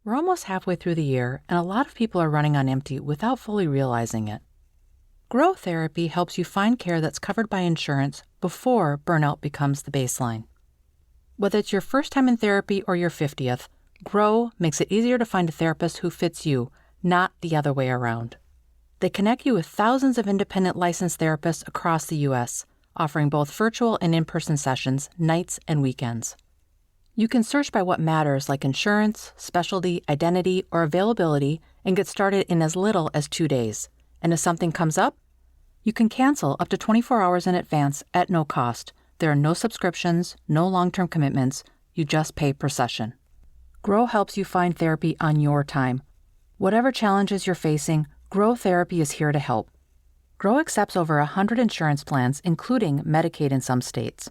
We're almost halfway through the year, and a lot of people are running on empty without fully realizing it. Grow Therapy helps you find care that's covered by insurance before burnout becomes the baseline. Whether it's your first time in therapy or your 50th, Grow makes it easier to find a therapist who fits you, not the other way around. They connect you with thousands of independent licensed therapists across the U.S., offering both virtual and in-person sessions, nights and weekends. You can search by what matters, like insurance, specialty, identity, or availability, and get started in as little as 2 days. And if something comes up, you can cancel up to 24 hours in advance at no cost. There are no subscriptions, no long-term commitments. You just pay per session. Grow helps you find therapy on your time. Whatever challenges you're facing, Grow Therapy is here to help. Grow accepts over 100 insurance plans, including Medicaid in some states.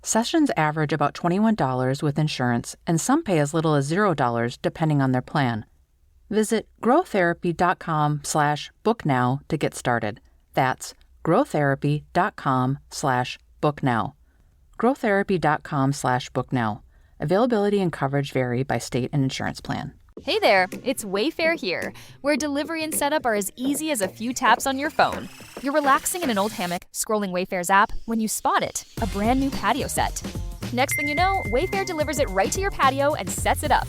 Sessions average about $21 with insurance, and some pay as little as $0 depending on their plan. Visit growtherapy.com/booknow to get started. That's growtherapy.com/booknow. growtherapy.com/booknow. Availability and coverage vary by state and insurance plan. Hey there, it's Wayfair here, where delivery and setup are as easy as a few taps on your phone. You're relaxing in an old hammock, scrolling Wayfair's app, when you spot it, a brand new patio set. Next thing you know, Wayfair delivers it right to your patio and sets it up.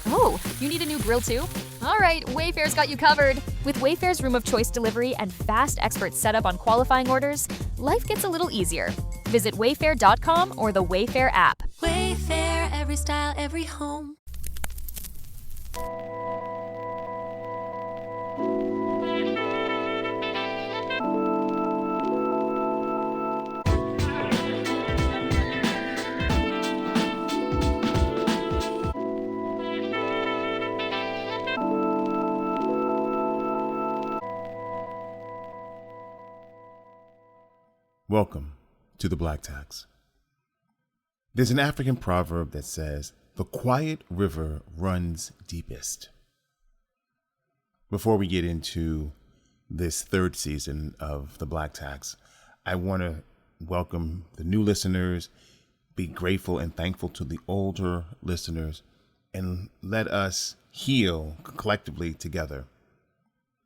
Oh, you need a new grill too? All right, Wayfair's got you covered. With Wayfair's room of choice delivery and fast expert setup on qualifying orders, life gets a little easier. Visit wayfair.com or the Wayfair app. Wayfair, every style, every home. Welcome to the Black Tax. There's an African proverb that says, "The quiet river runs deepest." Before we get into this third season of the Black Tax, I want to welcome the new listeners, be grateful and thankful to the older listeners, and let us heal collectively together.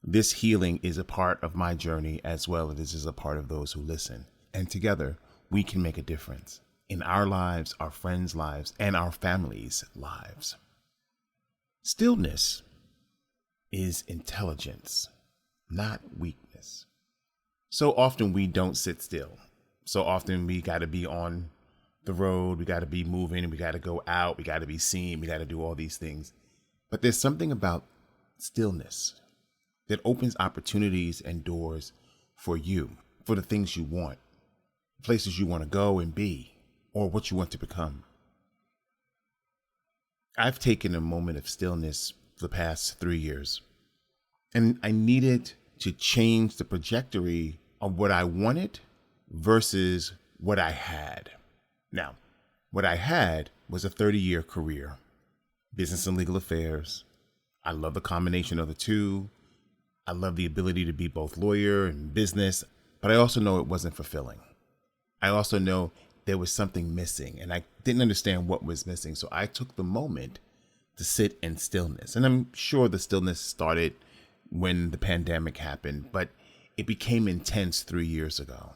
This healing is a part of my journey as well as it is a part of those who listen. And together, we can make a difference in our lives, our friends' lives, and our families' lives. Stillness is intelligence, not weakness. So often we don't sit still. So often we got to be on the road, we got to be moving, we got to go out, we got to be seen, we got to do all these things. But there's something about stillness that opens opportunities and doors for you, for the things you want, places you want to go and be, or what you want to become. I've taken a moment of stillness for the past 3 years, and I needed to change the trajectory of what I wanted versus what I had. Now, what I had was a 30-year career, business and legal affairs. I love the combination of the two. I love the ability to be both lawyer and business, but I also know it wasn't fulfilling. I also know there was something missing, and I didn't understand what was missing. So I took the moment to sit in stillness. And I'm sure the stillness started when the pandemic happened, but it became intense 3 years ago.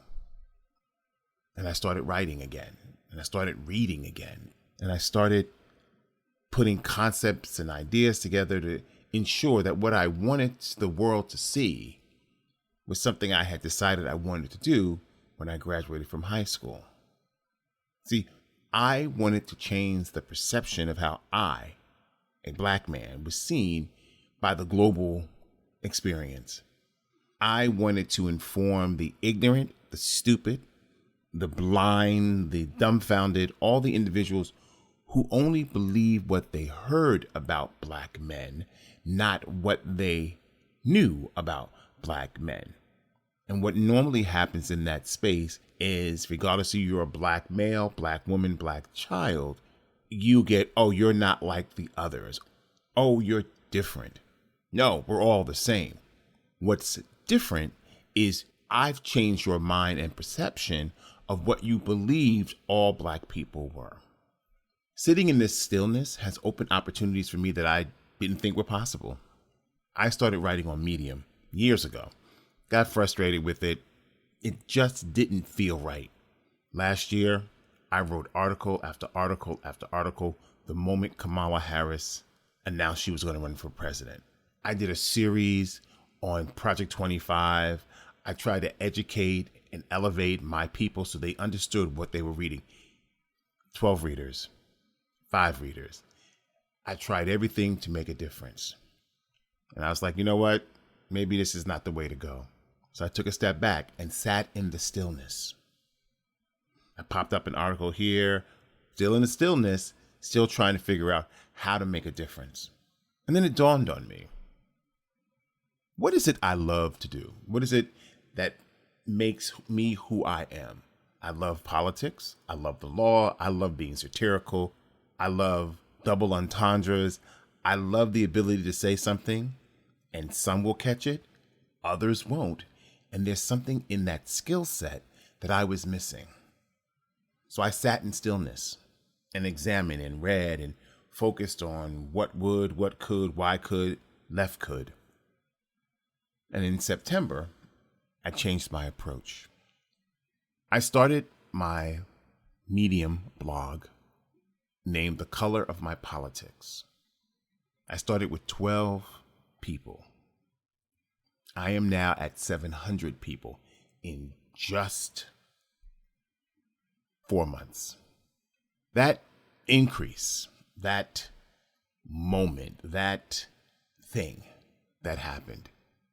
And I started writing again, and I started reading again, and I started putting concepts and ideas together to ensure that what I wanted the world to see was something I had decided I wanted to do when I graduated from high school. See, I wanted to change the perception of how I, a Black man, was seen by the global experience. I wanted to inform the ignorant, the stupid, the blind, the dumbfounded, all the individuals who only believe what they heard about Black men, not what they knew about Black men. And what normally happens in that space is, regardless of you're a Black male, Black woman, Black child, you get, oh, you're not like the others. Oh, you're different. No, we're all the same. What's different is I've changed your mind and perception of what you believed all Black people were. Sitting in this stillness has opened opportunities for me that I didn't think were possible. I started writing on Medium years ago. Got frustrated with it. It just didn't feel right. Last year, I wrote article after article after article the moment Kamala Harris announced she was going to run for president. I did a series on Project 25. I tried to educate and elevate my people so they understood what they were reading. 12 readers, 5 readers. I tried everything to make a difference. And I was like, you know what? Maybe this is not the way to go. So I took a step back and sat in the stillness. I popped up an article here, still in the stillness, still trying to figure out how to make a difference. And then it dawned on me. What is it I love to do? What is it that makes me who I am? I love politics. I love the law. I love being satirical. I love double entendres. I love the ability to say something and some will catch it, others won't. And there's something in that skill set that I was missing. So I sat in stillness and examined and read and focused on what would, what could, why could, left could. And in September, I changed my approach. I started my Medium blog named The Color of My Politics. I started with 12 people. I am now at 700 people in just 4 months. That increase, that moment, that thing that happened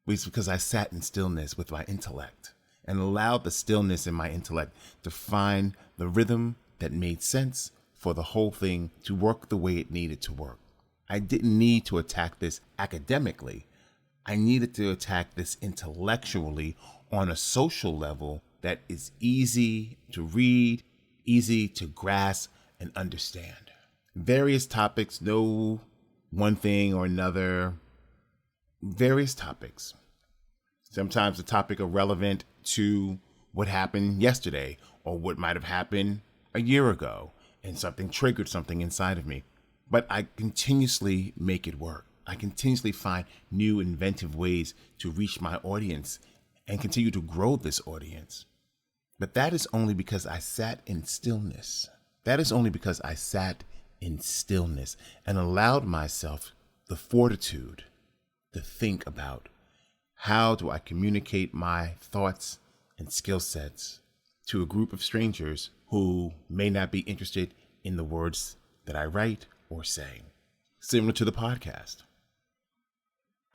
was because I sat in stillness with my intellect and allowed the stillness in my intellect to find the rhythm that made sense for the whole thing to work the way it needed to work. I didn't need to attack this academically. I needed to attack this intellectually on a social level that is easy to read, easy to grasp and understand. Various topics, no one thing or another, various topics. Sometimes the topic are relevant to what happened yesterday or what might have happened a year ago, and something triggered something inside of me. But I continuously make it work. I continuously find new inventive ways to reach my audience and continue to grow this audience. But that is only because I sat in stillness. That is only because I sat in stillness and allowed myself the fortitude to think about how do I communicate my thoughts and skill sets to a group of strangers who may not be interested in the words that I write or say. Similar to the podcast.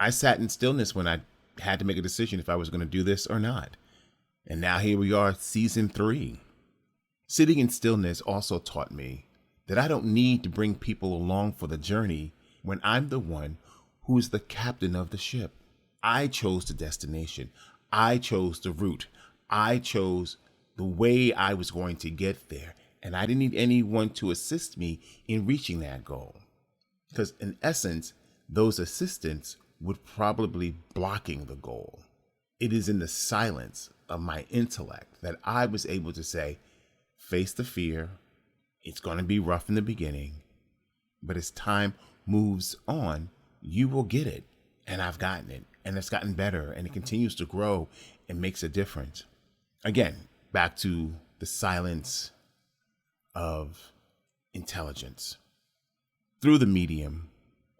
I sat in stillness when I had to make a decision if I was going to do this or not. And now here we are, season 3. Sitting in stillness also taught me that I don't need to bring people along for the journey when I'm the one who is the captain of the ship. I chose the destination. I chose the route. I chose the way I was going to get there. And I didn't need anyone to assist me in reaching that goal. Because in essence, those assistants would probably be blocking the goal. It is in the silence of my intellect that I was able to say, face the fear. It's going to be rough in the beginning, but as time moves on, you will get it. And I've gotten it, and it's gotten better, and it continues to grow and makes a difference. Again, back to the silence of intelligence. Through the medium,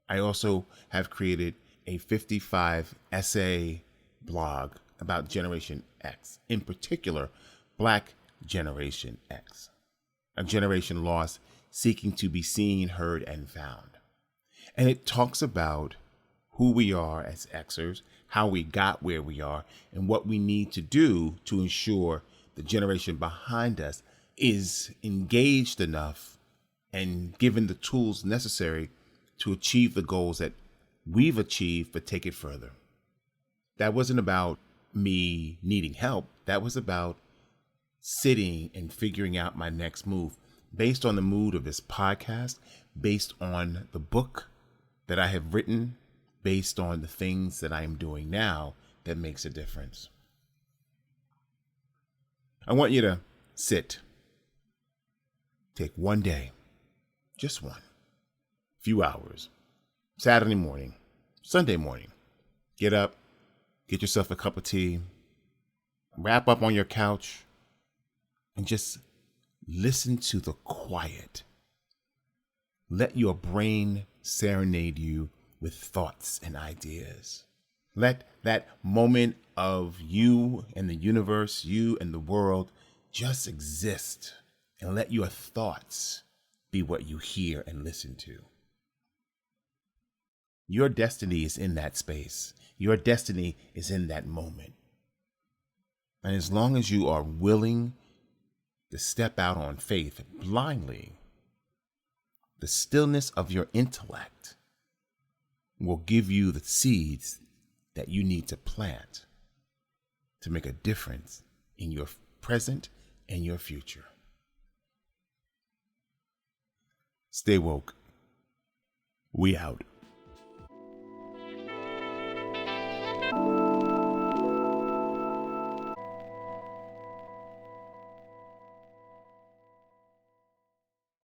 I also have created a 55 essay blog about Generation X, in particular, Black Generation X, a generation lost seeking to be seen, heard, and found. And it talks about who we are as Xers, how we got where we are, and what we need to do to ensure the generation behind us is engaged enough and given the tools necessary to achieve the goals that we've achieved, but take it further. That wasn't about me needing help. That was about sitting and figuring out my next move based on the mood of this podcast, based on the book that I have written, based on the things that I am doing now that makes a difference. I want you to sit. Take one day, just one, few hours, Saturday morning, Sunday morning, get up, get yourself a cup of tea, wrap up on your couch, and just listen to the quiet. Let your brain serenade you with thoughts and ideas. Let that moment of you and the universe, you and the world just exist, and let your thoughts be what you hear and listen to. Your destiny is in that space. Your destiny is in that moment. And as long as you are willing to step out on faith blindly, the stillness of your intellect will give you the seeds that you need to plant to make a difference in your present and your future. Stay woke. We out.